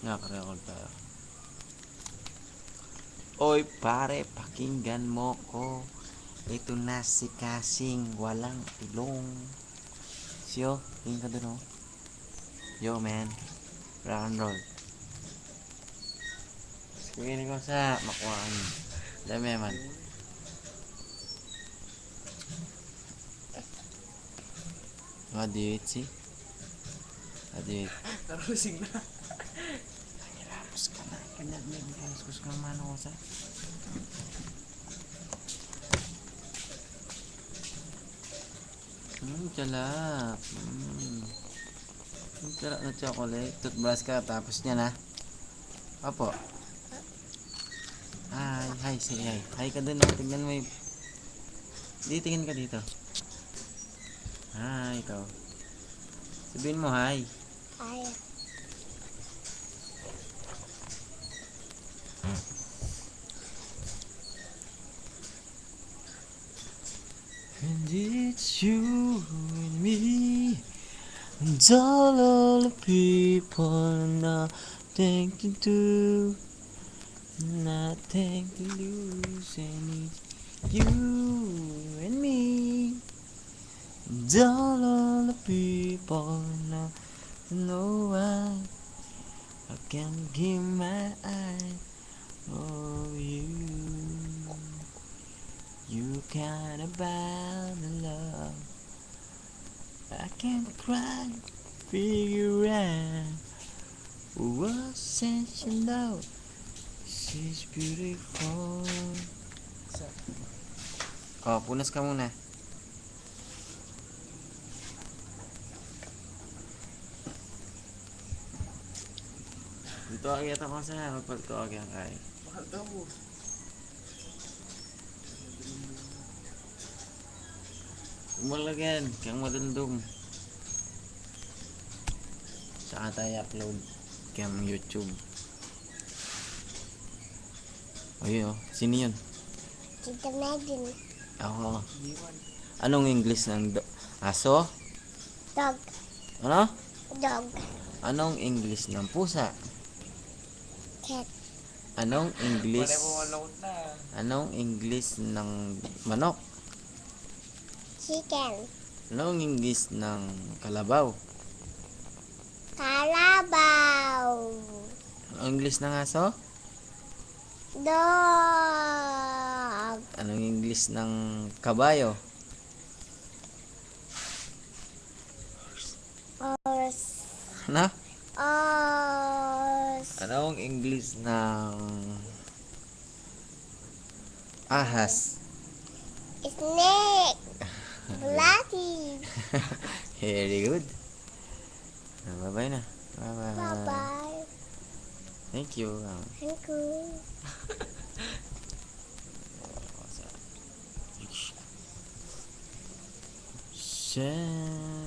Nakarecord tayo. Oy pare, pakinggan mo ko. Ito na si Kasing walang ilong. Siyo, tingin ka dun oh. Yo man, rock and roll. Sige ko sa makuhaan. Dami man. What do you eat, see? What do you eat? Tarusing na. Hirapos ka na. Hirapos ka naman ako sa. Sarap. Ang sarap na chocolate. Toothbrush ka tapos niya na. Opo. Hi, say hi. Hi ka dun, oh. Tingnan mo yung... Tingin ka dito. Hi, ikaw. Sabihin mo hi. Ay, And it's you and me and all the people, nothing to do, nothing to lose, and it's you and me and all the people, to know why I can't give my eye on you. You can't about the love. I can't cry, figure out what sense you love. She's beautiful. Oh, punas ka muna. Dito agad ako sa magpalito agad kay. Mahal daw mo. Umalagan, kang madundong. Saan tayo upload kang YouTube. Ayun, sino yun? Tita Megan. Ako. Iwan. Anong English ng aso? Dog. Ano? Dog. Anong English ng pusa? Cat. Anong English? Wala mo maload na. Anong English ng manok? Chicken. Anong English ng kalabaw? Kalabaw. Anong English ng aso? Dog. Anong English ng kabayo? Horse. Ano? Horse. Anong English ng ahas? Snake. Bloody. Very good. Bye-bye na. Bye-bye. Bye-bye. Thank you. Thank you. Share.